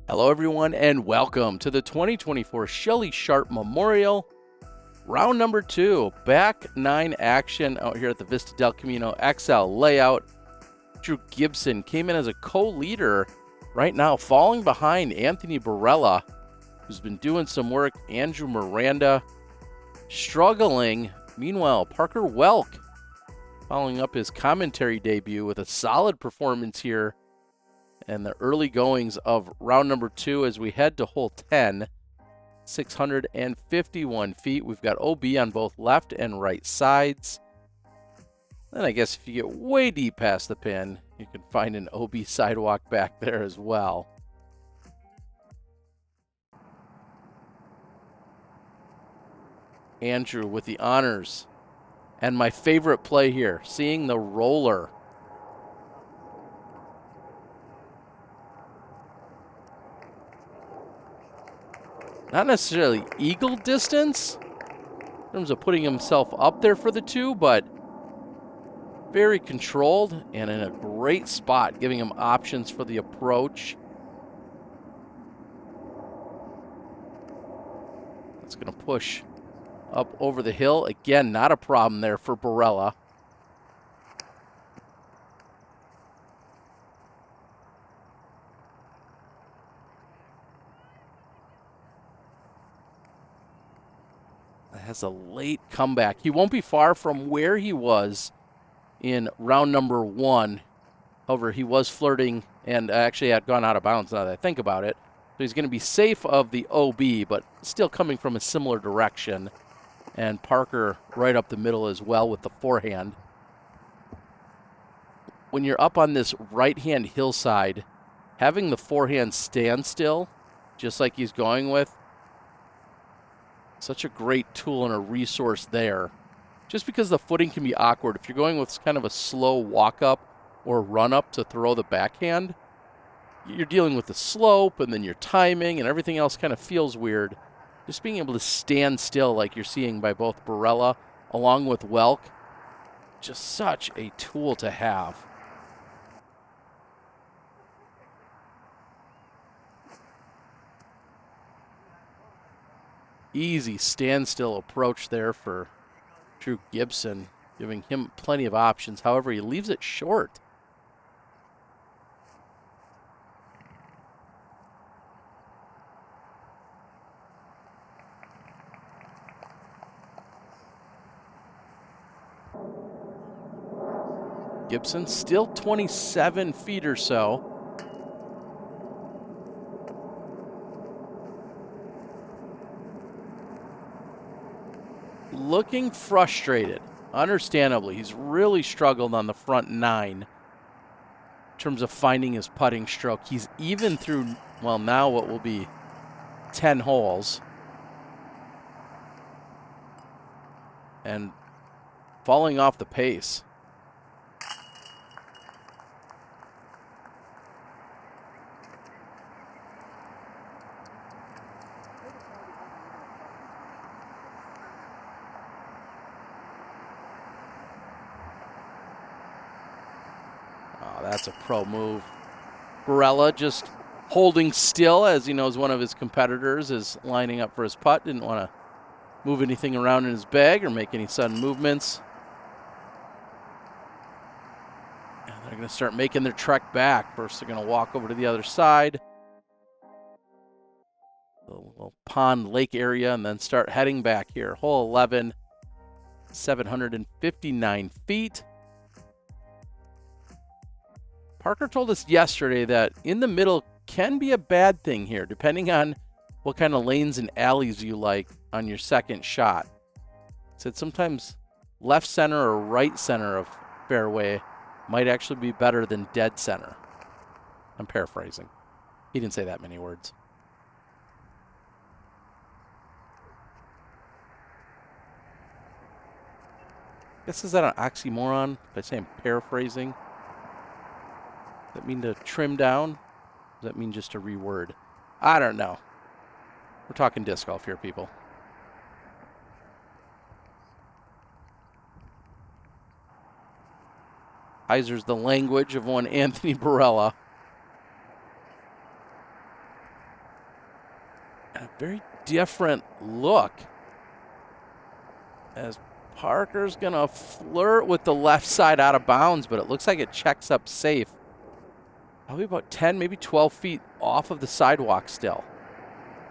Hello everyone and welcome to the 2024 Shelly Sharpe Memorial. Round number 2, back 9 action out here at the Vista del Camino XL layout. Drew Gibson came in as a co-leader right now, falling behind Anthony Barela, who's been doing some work. Andrew Miranda struggling. Meanwhile, Parker Welck following up his commentary debut with a solid performance here and the early goings of round number 2 as we head to hole 10, 651 feet. We've got OB on both left and right sides. Then I guess if you get way deep past the pin, you can find an OB sidewalk back there as well. Andrew with the honors. And my favorite play here, seeing the roller. Not necessarily eagle distance in terms of putting himself up there for the 2, but very controlled and in a great spot, giving him options for the approach. That's going to push up over the hill. Again, not a problem there for Barela. Has a late comeback. He won't be far from where he was in round number 1. However, he was flirting and actually had gone out of bounds now that I think about it. So he's going to be safe of the OB, but still coming from a similar direction. And Parker right up the middle as well with the forehand. When you're up on this right-hand hillside, having the forehand stand still, just like he's going with, such a great tool and a resource there. Just because the footing can be awkward, if you're going with kind of a slow walk-up or run-up to throw the backhand, you're dealing with the slope and then your timing and everything else kind of feels weird. Just being able to stand still like you're seeing by both Barela along with Welck, just such a tool to have. Easy standstill approach there for Drew Gibson, giving him plenty of options. However, he leaves it short. Gibson still 27 feet or so. Looking frustrated, understandably. He's really struggled on the front 9 in terms of finding his putting stroke. He's even through, well, now what will be 10 holes. And falling off the pace. That's a pro move. Barela just holding still as he knows one of his competitors is lining up for his putt. Didn't want to move anything around in his bag or make any sudden movements. And they're going to start making their trek back. First, they're going to walk over to the other side, the little pond lake area, and then start heading back here. Hole 11, 759 feet. Parker told us yesterday that in the middle can be a bad thing here, depending on what kind of lanes and alleys you like on your second shot. He said sometimes left center or right center of fairway might actually be better than dead center. I'm paraphrasing. He didn't say that many words. Guess is that an oxymoron if I say I'm paraphrasing? Does that mean to trim down? Does that mean just to reword? I don't know. We're talking disc golf here, people. Heiser's the language of one Anthony Barela. And a very different look as Parker's going to flirt with the left side out of bounds, but it looks like it checks up safe. Probably about 10, maybe 12 feet off of the sidewalk still.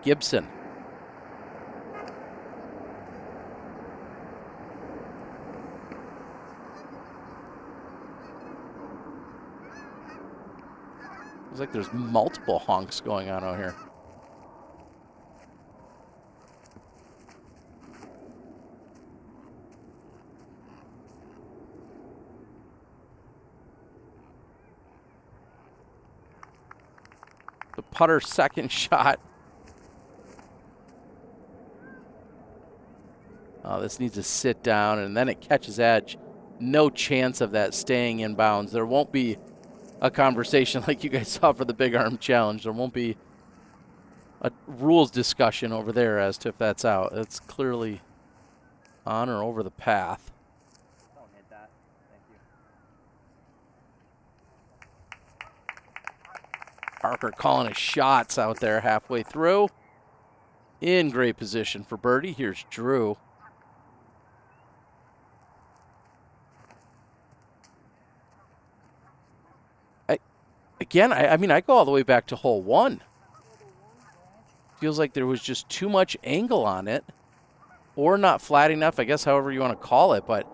Gibson. Looks like there's multiple honks going on out here. The putter second shot. Oh, this needs to sit down, and then it catches edge. No chance of that staying in bounds. There won't be a conversation like you guys saw for the Big Arm Challenge. There won't be a rules discussion over there as to if that's out. It's clearly on or over the path. Don't hit that. Thank you. Parker calling his shots out there halfway through. In great position for birdie. Here's Drew. I mean, I go all the way back to hole 1. Feels like there was just too much angle on it, or not flat enough, I guess, however you want to call it, but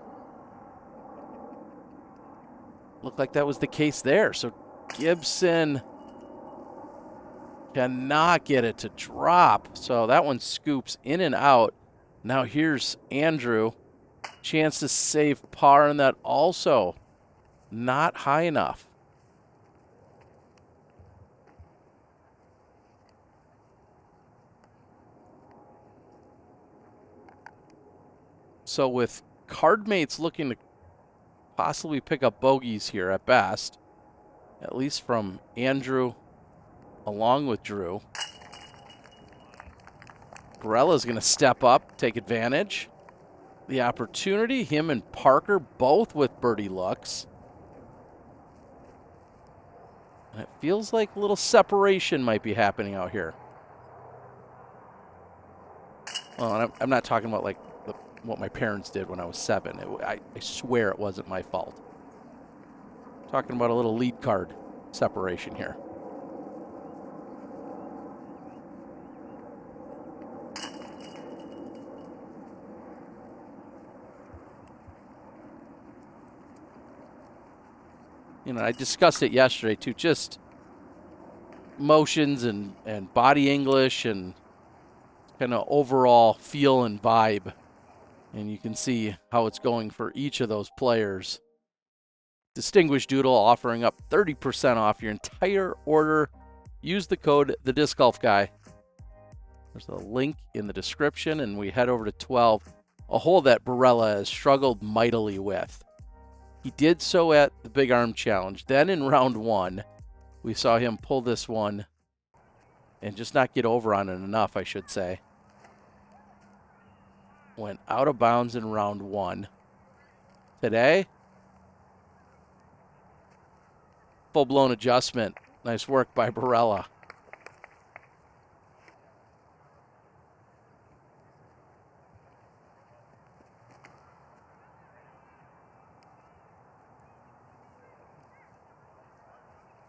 looked like that was the case there. So Gibson cannot get it to drop. So that one scoops in and out. Now here's Andrew. Chance to save par, and that also not high enough. So with card mates looking to possibly pick up bogeys here at best, at least from Andrew along with Drew, Barela's going to step up, take advantage. The opportunity, him and Parker both with birdie looks. And it feels like a little separation might be happening out here. Well, I'm not talking about like what my parents did when I was 7. I swear it wasn't my fault. Talking about a little lead card separation here. You know, I discussed it yesterday too, just motions and body English and kind of overall feel and vibe. And you can see how it's going for each of those players. Distinguished Doodle offering up 30% off your entire order. Use the code TheDiscGolfGuy. There's a link in the description, and we head over to 12, a hole that Barela has struggled mightily with. He did so at the Big Arm Challenge. Then in round 1, we saw him pull this one and just not get over on it enough, I should say. Went out of bounds in round 1. Today, full-blown adjustment. Nice work by Barela.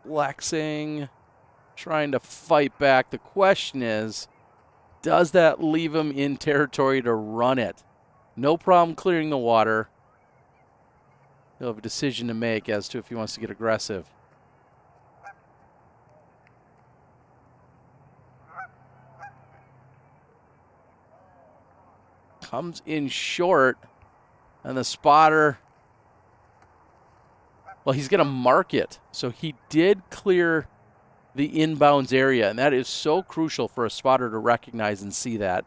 Flexing, trying to fight back. The question is, does that leave him in territory to run it? No problem clearing the water. He'll have a decision to make as to if he wants to get aggressive. Comes in short, and the spotter, well, he's going to mark it. So he did clear the inbounds area, and that is so crucial for a spotter to recognize and see that.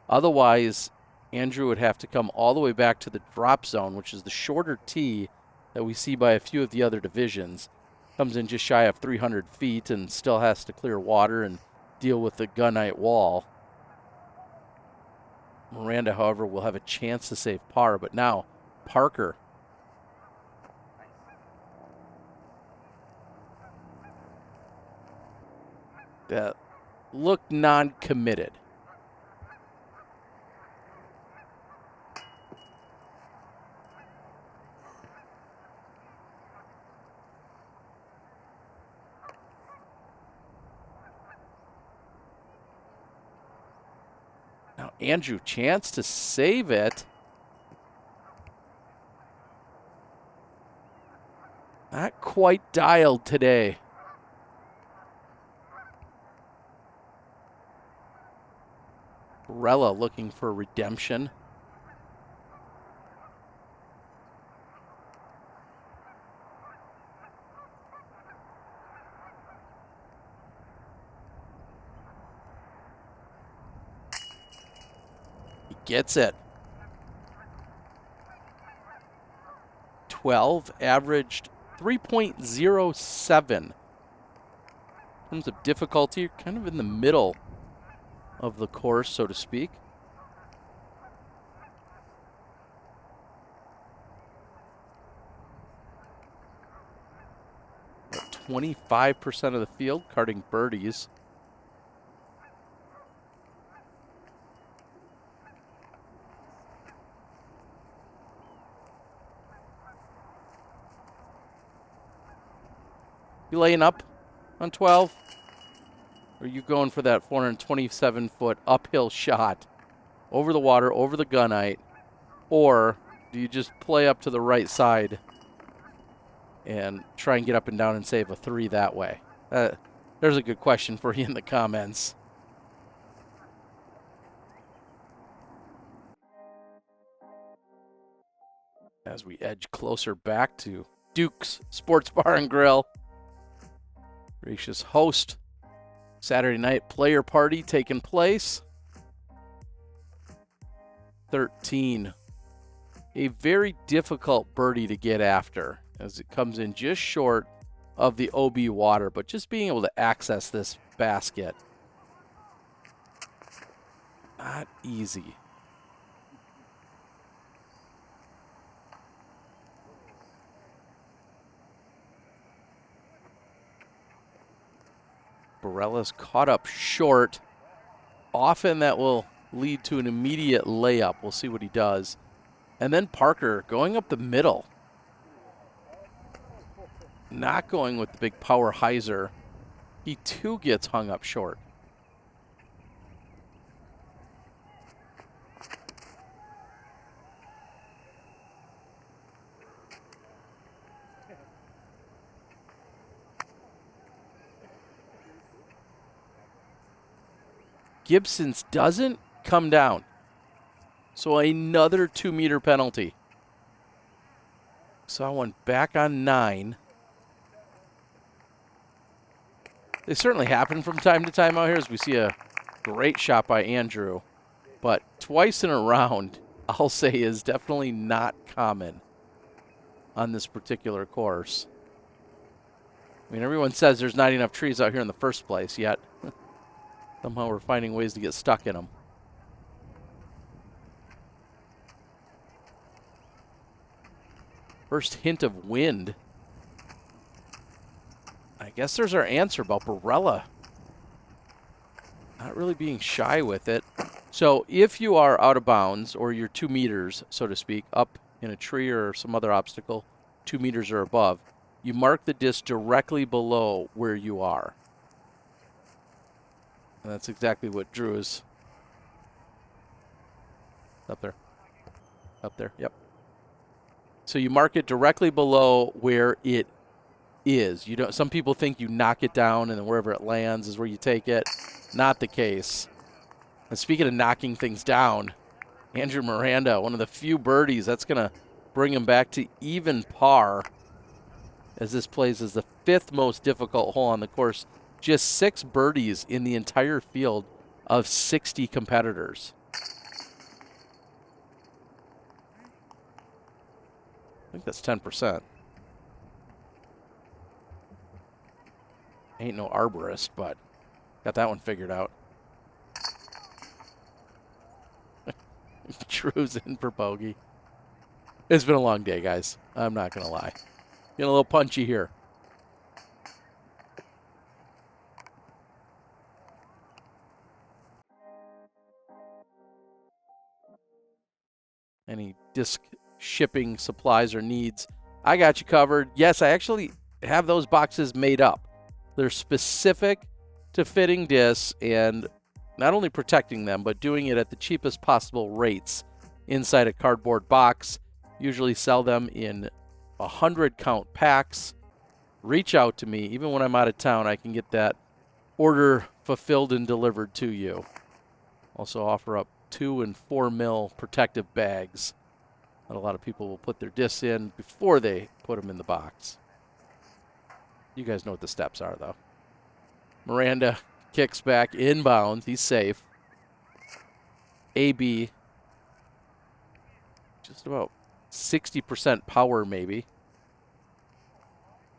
Otherwise, Andrew would have to come all the way back to the drop zone, which is the shorter tee that we see by a few of the other divisions. Comes in just shy of 300 feet and still has to clear water and deal with the gunite wall. Miranda, however, will have a chance to save par, but now Parker. That look non-committed. Now Andrew, chance to save it. Not quite dialed today. Barela looking for redemption. He gets it. 12, averaged 3.07. In terms of difficulty, kind of in the middle of the course, so to speak. At 25% of the field carding birdies. You laying up on 12? Or are you going for that 427-foot uphill shot over the water, over the gunite? Or do you just play up to the right side and try and get up and down and save a 3 that way? There's a good question for you in the comments. As we edge closer back to Duke's Sports Bar and Grill. Gracious host. Saturday night player party taking place. 13. A very difficult birdie to get after as it comes in just short of the OB water, but just being able to access this basket. Not easy. Barela's caught up short. Often that will lead to an immediate layup. We'll see what he does. And then Parker going up the middle. Not going with the big power hyzer. He too gets hung up short. Gibson's doesn't come down. So another 2-meter penalty. Saw one back on 9. They certainly happen from time to time out here as we see a great shot by Andrew. But twice in a round, I'll say, is definitely not common on this particular course. I mean, everyone says there's not enough trees out here in the first place, yet somehow we're finding ways to get stuck in them. First hint of wind. I guess there's our answer about Barela. Not really being shy with it. So if you are out of bounds, or you're 2 meters, so to speak, up in a tree or some other obstacle, 2 meters or above, you mark the disc directly below where you are. And that's exactly what Drew is. Up there. Up there, yep. So you mark it directly below where it is. You don't. Some people think you knock it down and then wherever it lands is where you take it. Not the case. And speaking of knocking things down, Andrew Miranda, one of the few birdies, that's going to bring him back to even par as this plays as the 5th most difficult hole on the course. Just 6 birdies in the entire field of 60 competitors. I think that's 10%. Ain't no arborist, but got that one figured out. Drew's in for bogey. It's been a long day, guys. I'm not going to lie. Getting a little punchy here. any disc shipping supplies or needs, I got you covered. Yes, I actually have those boxes made up. They're specific to fitting discs and not only protecting them, but doing it at the cheapest possible rates inside a cardboard box. Usually sell them in 100 count packs. Reach out to me. Even when I'm out of town, I can get that order fulfilled and delivered to you. Also offer up 2 and 4 mil protective bags that a lot of people will put their discs in before they put them in the box. You guys know what the steps are, though. Miranda kicks back inbounds. He's safe. AB, just about 60% power, maybe.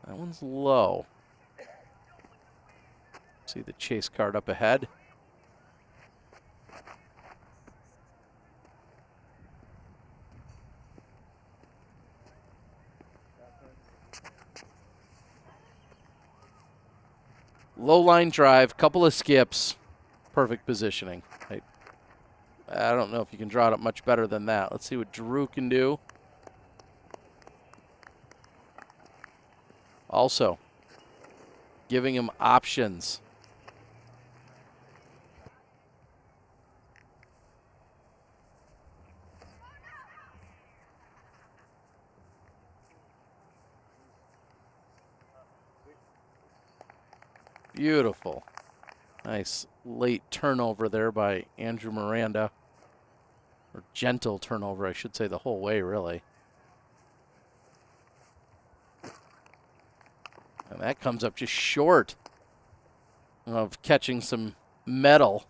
That one's low. See the chase card up ahead. Low line drive, couple of skips, perfect positioning. I don't know if you can draw it up much better than that. Let's see what Drew can do. Also, giving him options. Beautiful. Nice late turnover there by Andrew Miranda. Or gentle turnover, I should say, the whole way, really. And that comes up just short of catching some metal.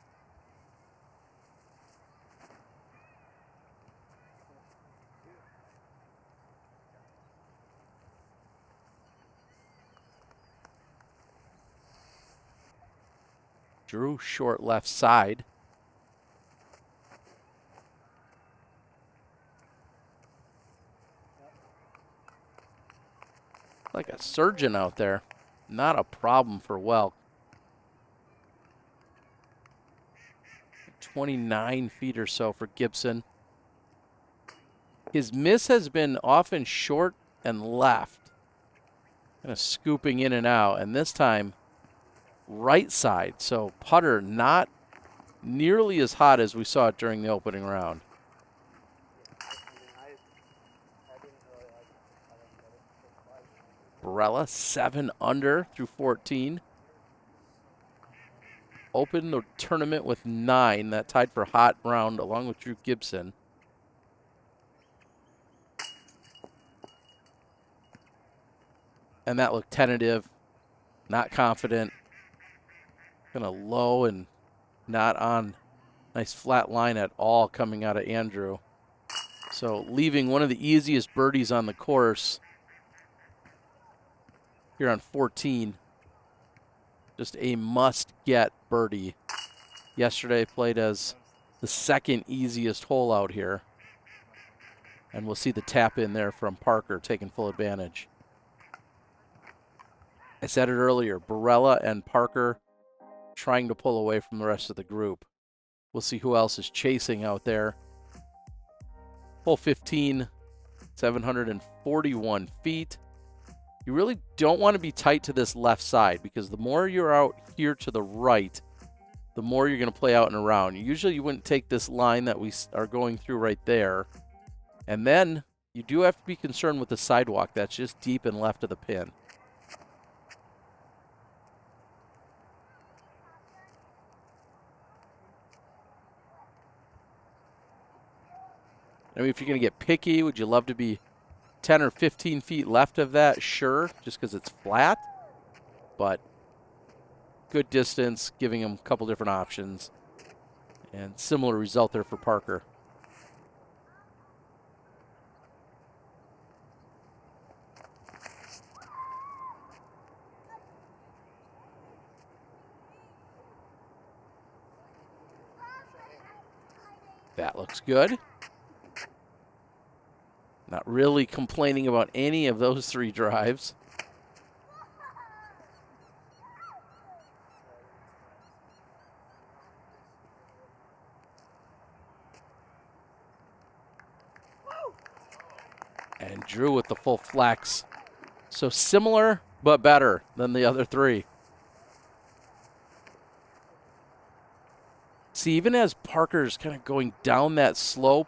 Drew short left side. Like a surgeon out there. Not a problem for Welck. 29 feet or so for Gibson. His miss has been often short and left. Kind of scooping in and out. And this time, right side. So putter not nearly as hot as we saw it during the opening round. Barela 7 under through 14. Opened the tournament with 9. That tied for hot round along with Drew Gibson. And that looked tentative, not confident. Kind of low and not on nice flat line at all coming out of Andrew. So leaving one of the easiest birdies on the course here on 14. Just a must-get birdie. Yesterday played as the second easiest hole out here. And we'll see the tap in there from Parker taking full advantage. I said it earlier, Barela and Parker trying to pull away from the rest of the group. We'll see who else is chasing out there. Hole 15, 741 feet. You really don't want to be tight to this left side because the more you're out here to the right, the more you're going to play out and around. Usually you wouldn't take this line that we are going through right there. And then you do have to be concerned with the sidewalk that's just deep and left of the pin. I mean, if you're going to get picky, would you love to be 10 or 15 feet left of that? Sure, just because it's flat. But good distance, giving him a couple different options. And similar result there for Parker. That looks good. Not really complaining about any of those 3 drives. And Drew with the full flex. So similar, but better than the other three. See, even as Parker's kind of going down that slope,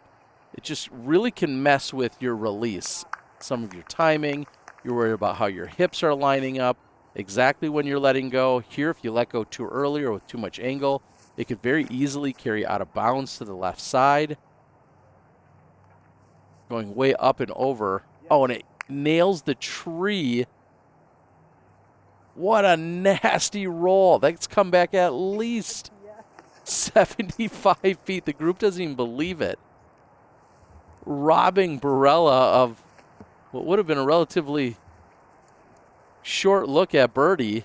it just really can mess with your release. Some of your timing, you're worried about how your hips are lining up, exactly when you're letting go. Here, if you let go too early or with too much angle, it could very easily carry out of bounds to the left side. Going way up and over. Oh, and it nails the tree. What a nasty roll. That's come back at least 75 feet. The group doesn't even believe it. Robbing Barela of what would have been a relatively short look at birdie.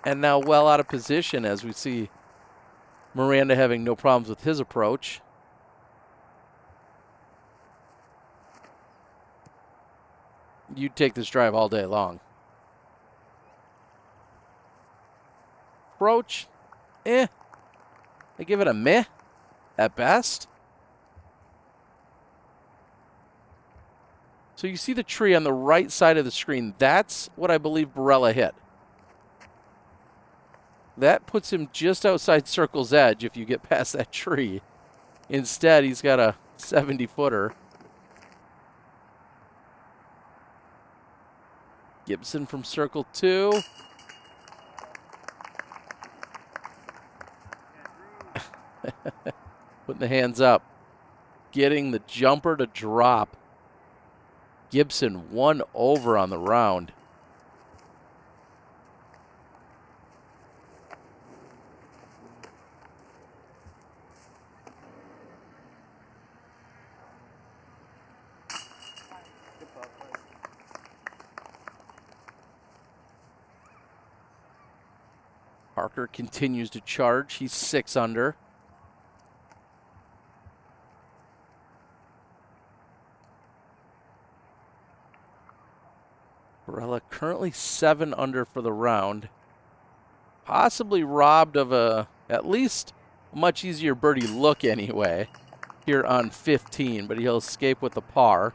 And now well out of position as we see Miranda having no problems with his approach. You'd take this drive all day long. Approach, I give it a meh at best. So you see the tree on the right side of the screen. That's what I believe Barela hit. That puts him just outside circle's edge if you get past that tree. Instead, he's got a 70-footer. Gibson from circle 2. Putting the hands up. Getting the jumper to drop. Gibson 1 over on the round. Parker continues to charge. He's 6 under. Barela currently 7 under for the round. Possibly robbed of at least a much easier birdie look anyway here on 15, but he'll escape with the par.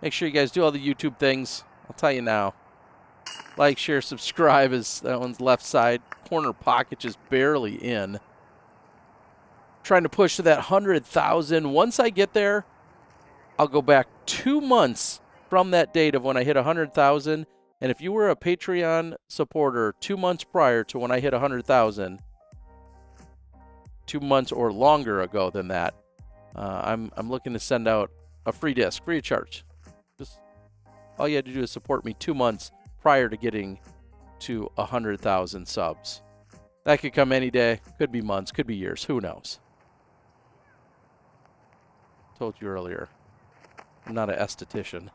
Make sure you guys do all the YouTube things. I'll tell you now. Like, share, subscribe is that one's left side. Corner pocket just barely in. Trying to push to that 100,000. Once I get there, I'll go back 2 months from that date of when I hit 100,000. And if you were a Patreon supporter 2 months prior to when I hit 100,000, 2 months or longer ago than that, I'm looking to send out a free disc, free of charge. Just all you had to do is support me 2 months prior to getting to 100,000 subs. That could come any day, could be months, could be years, who knows? Told you earlier, I'm not an esthetician.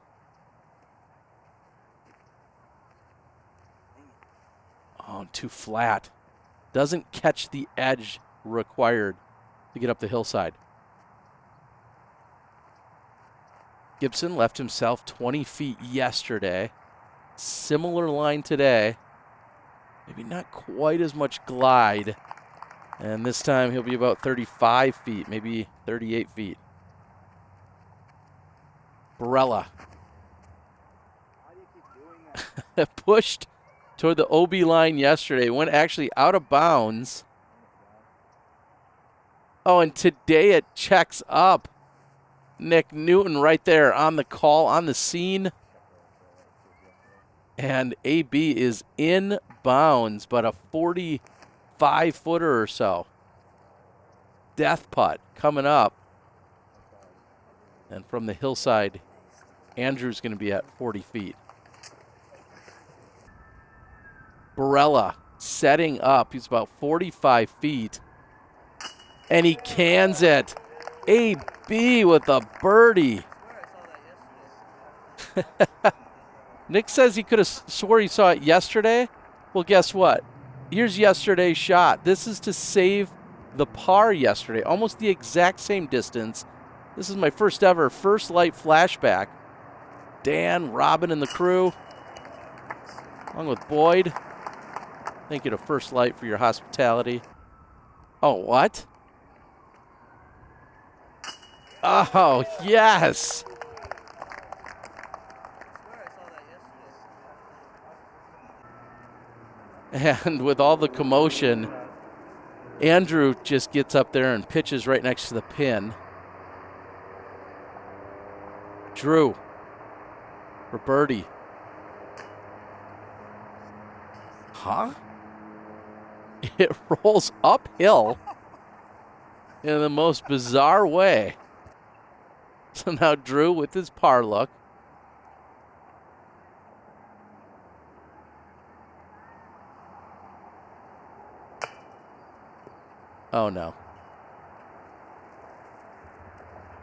Oh, too flat. Doesn't catch the edge required to get up the hillside. Gibson left himself 20 feet yesterday. Similar line today. Maybe not quite as much glide. And this time he'll be about 35 feet, maybe 38 feet. Barela. Why do you keep doing that? Pushed toward the OB line yesterday. Went actually out of bounds. Oh, and today it checks up. Nick Newton right there on the call, on the scene. And AB is in bounds, but a 45-footer or so. Death putt coming up. And from the hillside, Andrew's going to be at 40 feet. Barela setting up. He's about 45 feet. And he cans it. AB with a birdie. Nick says he could have swore he saw it yesterday. Well, guess what? Here's yesterday's shot. This is to save the par yesterday. Almost the exact same distance. This is my first ever first light flashback. Dan, Robin, and the crew, along with Boyd. Thank you to First Light for your hospitality. Oh, what? Oh, yes. And with all the commotion, Andrew just gets up there and pitches right next to the pin. Drew for birdie. Huh? It rolls uphill in the most bizarre way. So now Drew with his par look. Oh, no.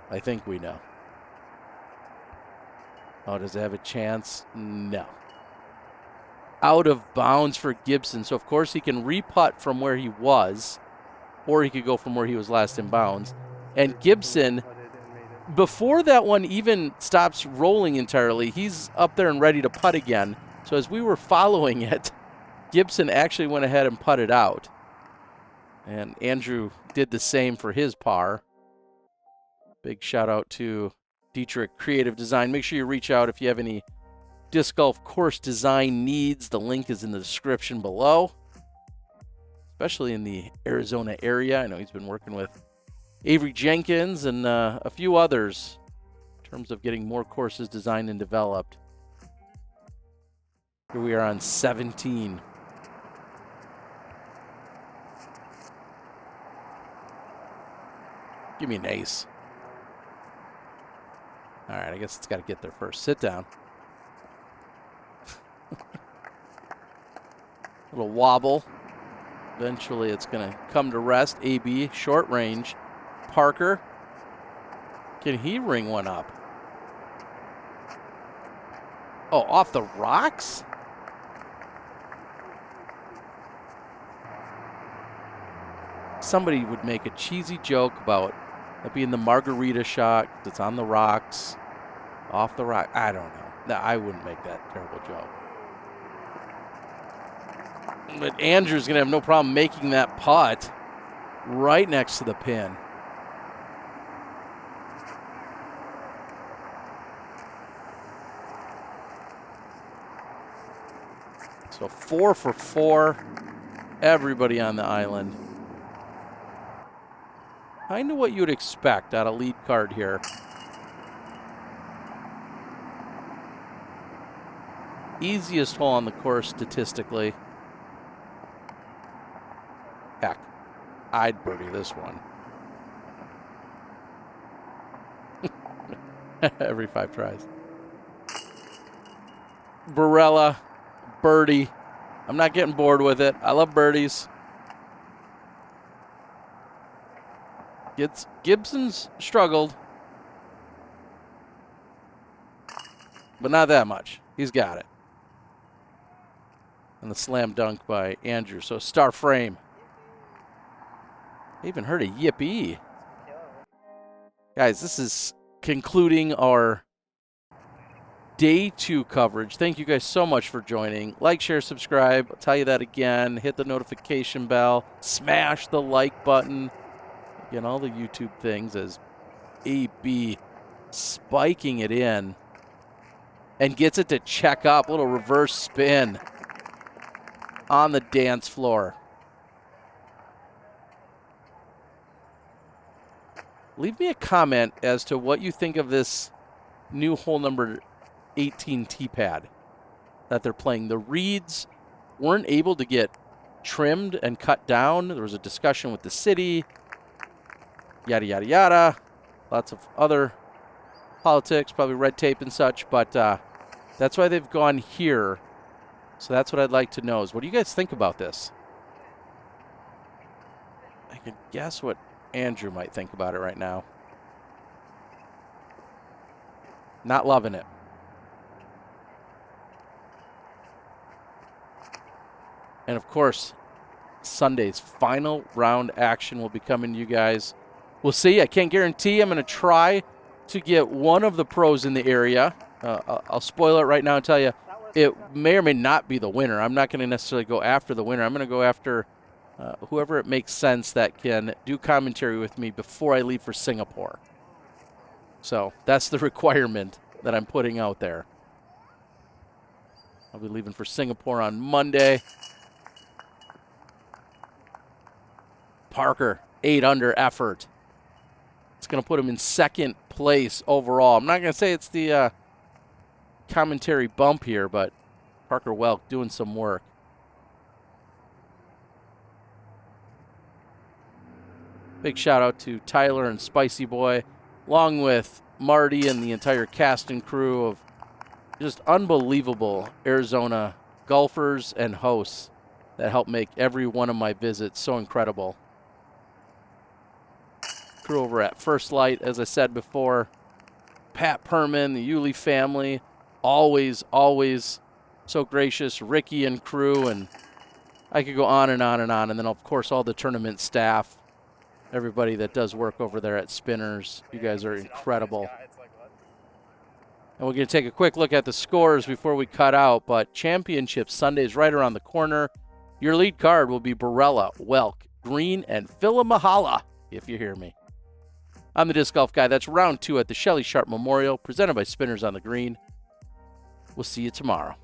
I think we know. Oh, does it have a chance? No. Out of bounds for Gibson. So, of course, he can re-putt from where he was, or he could go from where he was last in bounds. And Gibson, before that one even stops rolling entirely, he's up there and ready to putt again. So as we were following it, Gibson actually went ahead and putted out. And Andrew did the same for his par. Big shout out to Dietrich Creative Design. Make sure you reach out if you have any disc golf course design needs. The link is in the description below, especially in the Arizona area. I know he's been working with Avery Jenkins and a few others in terms of getting more courses designed and developed. Here we are on 17. Give me an ace. All right, I guess it's got to get there first. Sit down. Little wobble. Eventually it's going to come to rest. AB, short range. Parker. Can he ring one up? Oh, off the rocks? Somebody would make a cheesy joke about it being the margarita shot. It's on the rocks. Off the rock. I don't know. No, I wouldn't make that terrible joke. But Andrew's going to have no problem making that putt right next to the pin. So 4 for 4. Everybody on the island. Kind of what you would expect out of lead card here. Easiest hole on the course statistically. Heck, I'd birdie this one. Every 5 tries. Barela, birdie. I'm not getting bored with it. I love birdies. Gibson's struggled, but not that much. He's got it. And the slam dunk by Andrew. So star frame. I even heard a yippee. Guys, this is concluding our day 2 coverage. Thank you guys so much for joining. Like, share, subscribe. I'll tell you that again. Hit the notification bell. Smash the like button. Again, all the YouTube things as AB spiking it in and gets it to check up. A little reverse spin on the dance floor. Leave me a comment as to what you think of this new hole number 18 tee pad that they're playing. The reeds weren't able to get trimmed and cut down. There was a discussion with the city. Yada, yada, yada. Lots of other politics, probably red tape and such, but that's why they've gone here. So that's what I'd like to know is, what do you guys think about this? I can guess what Andrew might think about it right now. Not loving it. And of course, Sunday's final round action will be coming to you guys. We'll see. I can't guarantee. I'm going to try to get one of the pros in the area. I'll spoil it right now and tell you it may or may not be the winner. I'm not going to necessarily go after the winner. I'm going to go after whoever it makes sense that can do commentary with me before I leave for Singapore. So that's the requirement that I'm putting out there. I'll be leaving for Singapore on Monday. Parker, 8 under effort. It's going to put him in second place overall. I'm not going to say it's the commentary bump here, but Parker Welck doing some work. Big shout out to Tyler and Spicy Boy, along with Marty and the entire cast and crew of just unbelievable Arizona golfers and hosts that help make every one of my visits so incredible. Crew over at First Light, as I said before, Pat Perman, the Yulee family, always so gracious, Ricky and crew, and I could go on and on and on. And then, of course, all the tournament staff, everybody that does work over there at Spinners. You guys are incredible. And we're going to take a quick look at the scores before we cut out, but Championship Sunday is right around the corner. Your lead card will be Barela, Welck, Green, and Mahala, if you hear me. I'm the Disc Golf Guy. That's round 2 at the Shelly Sharpe Memorial, presented by Spinners on the Green. We'll see you tomorrow.